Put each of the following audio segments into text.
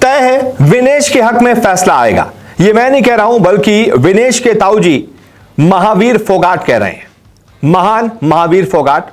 तय है विनेश के हक में फैसला आएगा। यह मैं नहीं कह रहा हूं, बल्कि विनेश के ताऊजी महावीर फोगाट कह रहे हैं। महान महावीर फोगाट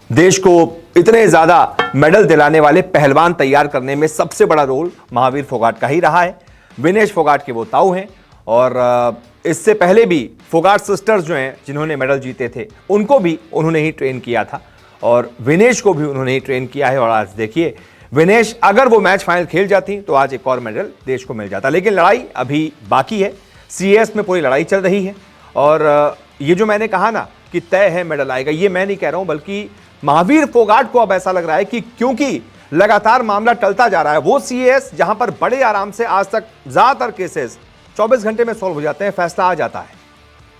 देश को इतने ज्यादा मेडल दिलाने वाले पहलवान तैयार करने में सबसे बड़ा रोल महावीर फोगाट का ही रहा है। विनेश फोगाट के वो ताऊ हैं और इससे पहले भी फोगाट सिस्टर्स जो हैं जिन्होंने मेडल जीते थे उनको भी उन्होंने ही ट्रेन किया था और विनेश को भी उन्होंने ही ट्रेन किया है। और आज देखिए विनेश अगर वो मैच फाइनल खेल जाती तो आज एक और मेडल देश को मिल जाता, लेकिन लड़ाई अभी बाकी है। सीएस में पूरी लड़ाई चल रही है और ये जो मैंने कहा ना कि तय है मेडल आएगा, ये मैं नहीं कह रहा हूं, बल्कि महावीर फोगाट को अब ऐसा लग रहा है कि क्योंकि लगातार मामला टलता जा रहा है, वो सीएस जहां पर बड़े आराम से आज तक ज्यादातर केसेस 24 घंटे में सॉल्व हो जाते हैं, फैसला आ जाता है,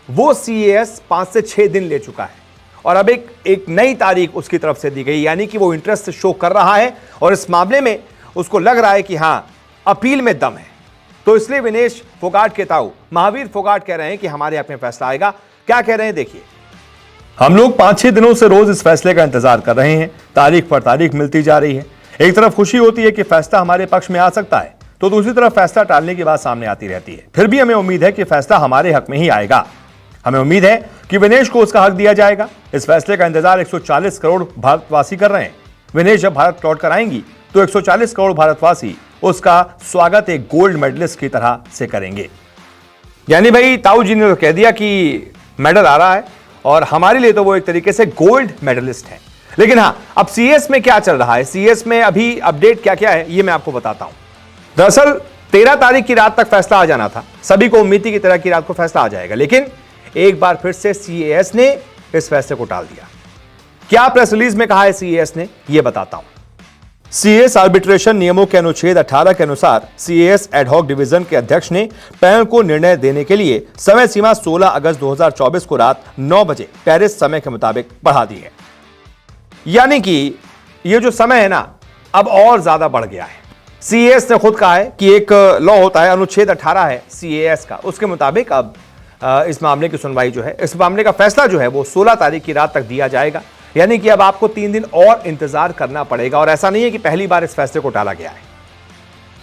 वो सीएस 5 से 6 दिन ले चुका है और अब एक नई तारीख उसकी तरफ से दी गई, यानी कि वो इंटरेस्ट शो कर रहा है और इस मामले में उसको लग रहा है कि हां अपील में दम है। तो इसलिए विनेश फोगाट के ताऊ महावीर फोगाट कह रहे हैं कि हमारे हक में फैसला आएगा। क्या कह रहे हैं देखिए। हम लोग 5-6 दिनों से रोज इस फैसले का इंतजार कर रहे हैं, तारीख पर तारीख मिलती जा रही है। एक तरफ खुशी होती है कि फैसला हमारे पक्ष में आ सकता है, तो दूसरी तरफ फैसला टालने की बात सामने आती रहती है। फिर भी हमें उम्मीद है कि फैसला हमारे हक में ही आएगा। हमें उम्मीद है कि विनेश को उसका हक दिया जाएगा। इस फैसले का इंतजार 140 करोड़ भारतवासी कर रहे हैं। विनेश जब भारत लौट कर आएंगी तो 140 करोड़ भारतवासी उसका स्वागत एक गोल्ड मेडलिस्ट की तरह से करेंगे। यानी भाई ताऊ जी ने तो कह दिया कि मेडल आ रहा है और हमारे लिए तो वो एक तरीके से गोल्ड मेडलिस्ट है। लेकिन हां, अब सीएस में क्या चल रहा है, सीएस में अभी अपडेट क्या क्या है, ये मैं आपको बताता हूं। दरअसल 13 तारीख की रात तक फैसला आ जाना था, सभी को उम्मीद थी कि 13 की रात को फैसला आ जाएगा, लेकिन एक बार फिर से सीएस ने इस फैसले को टाल दिया। क्या प्रेस रिलीज में कहा है सीएस ने, यह बताता हूं। सीएस आर्बिट्रेशन नियमों के अनुच्छेद 18 के अनुसार सीएस एडहॉक डिवीजन के अध्यक्ष ने पैनल को निर्णय देने के लिए समय सीमा 16 अगस्त 2024 को रात 9 बजे पेरिस समय के मुताबिक बढ़ा दी है। यानी कि यह जो समय है ना अब और ज्यादा बढ़ गया है। सीएस ने खुद कहा है कि एक लॉ होता है, अनुच्छेद 18 है सीएस का, उसके मुताबिक अब इस मामले की सुनवाई जो है, इस मामले का फैसला जो है वो 16 तारीख की रात तक दिया जाएगा। यानी कि अब आपको 3 दिन और इंतजार करना पड़ेगा और ऐसा नहीं है कि पहली बार इस फैसले को टाला गया है।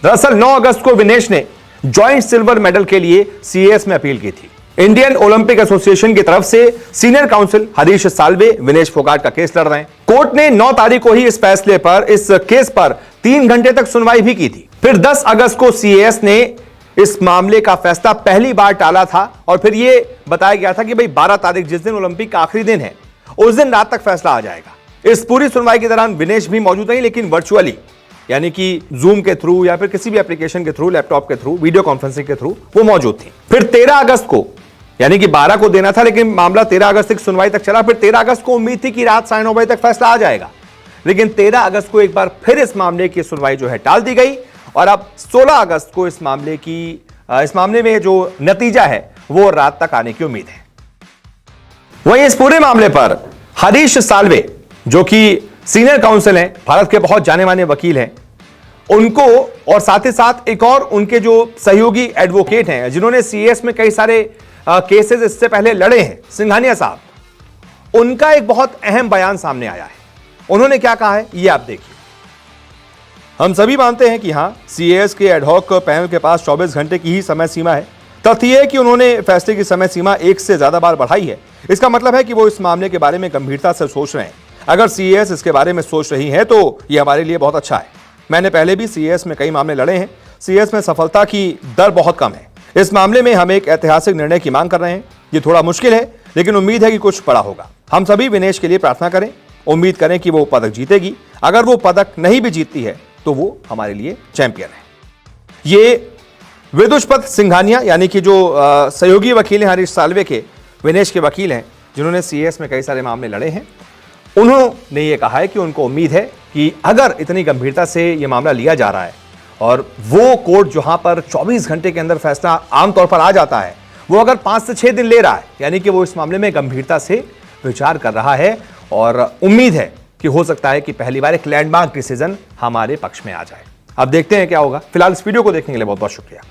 दरअसल 9 अगस्त को विनेश ने जॉइंट सिल्वर मेडल के लिए सीएस में अपील की थी। इंडियन ओलंपिक एसोसिएशन की तरफ से सीनियर काउंसिल हरीश साल्वे विनेश फोगाट का केस लड़ रहे हैं। कोर्ट ने 9 तारीख को ही इस फैसले पर, इस केस पर 3 घंटे तक सुनवाई भी की थी। फिर 10 अगस्त को सीएस ने इस मामले का फैसला पहली बार टाला था और फिर यह बताया गया था कि भाई 12 तारीख जिस दिन ओलंपिक का आखिरी दिन है उस दिन रात तक फैसला आ जाएगा। इस पूरी सुनवाई के दौरान विनेश भी मौजूद नहीं, लेकिन वर्चुअली, यानी कि जूम के थ्रू या फिर किसी भी एप्लीकेशन के थ्रू, लैपटॉप के थ्रू, वीडियो कॉन्फ्रेंसिंग के थ्रू वो मौजूद थी। फिर 13 अगस्त को, यानी कि 12 को देना था, लेकिन मामला 13 अगस्त तक सुनवाई तक चला। फिर 13 अगस्त को उम्मीद थी कि रात 9:30 बजे तक फैसला आ जाएगा, लेकिन 13 अगस्त को एक बार फिर इस मामले की सुनवाई जो है टाल दी गई और अब 16 अगस्त को इस मामले में जो नतीजा है वो रात तक आने की उम्मीद है। वहीं इस पूरे मामले पर हरीश साल्वे, जो कि सीनियर काउंसिल हैं, भारत के बहुत जाने माने वकील हैं, उनको और साथ ही साथ एक और उनके जो सहयोगी एडवोकेट हैं जिन्होंने सीएस में कई सारे केसेस इससे पहले लड़े हैं, सिंघानिया साहब, उनका एक बहुत अहम बयान सामने आया है। उन्होंने क्या कहा है ये आप देखिए। हम सभी मानते हैं कि हां, सीएस के एडहॉक पैनल के पास 24 घंटे की ही समय सीमा है। तथ्य यह है कि उन्होंने फैसले की समय सीमा 1 से ज्यादा बार बढ़ाई है। इसका मतलब है कि वो इस मामले के बारे में गंभीरता से सोच रहे हैं। अगर सीएस इसके बारे में सोच रही है तो यह हमारे लिए बहुत अच्छा है। मैंने पहले भी सीएस में कई मामले लड़े हैं, सीएस में सफलता की दर बहुत कम है। इस मामले में हम एक ऐतिहासिक निर्णय की मांग कर रहे हैं। ये थोड़ा मुश्किल है, लेकिन उम्मीद है कि कुछ बड़ा होगा। हम सभी विनेश के लिए प्रार्थना करें, उम्मीद करें कि वो पदक जीतेगी। अगर वो पदक नहीं भी जीतती है तो वो हमारे लिए चैंपियन है। ये विदुषपत सिंघानिया, यानी कि जो सहयोगी वकील हैं हरीश साल्वे के, विनेश के वकील हैं, जिन्होंने सीएस में कई सारे मामले लड़े हैं, उन्होंने ये कहा है कि उनको उम्मीद है कि अगर इतनी गंभीरता से ये मामला लिया जा रहा है और वो कोर्ट जहां पर 24 घंटे के अंदर फैसला आमतौर पर आ जाता है, वो अगर 5 से 6 दिन ले रहा है, यानी कि वो इस मामले में गंभीरता से विचार कर रहा है और उम्मीद है कि हो सकता है कि पहली बार एक लैंडमार्क डिसीजन हमारे पक्ष में आ जाए। अब देखते हैं क्या होगा। फिलहाल इस वीडियो को देखने के लिए बहुत बहुत शुक्रिया।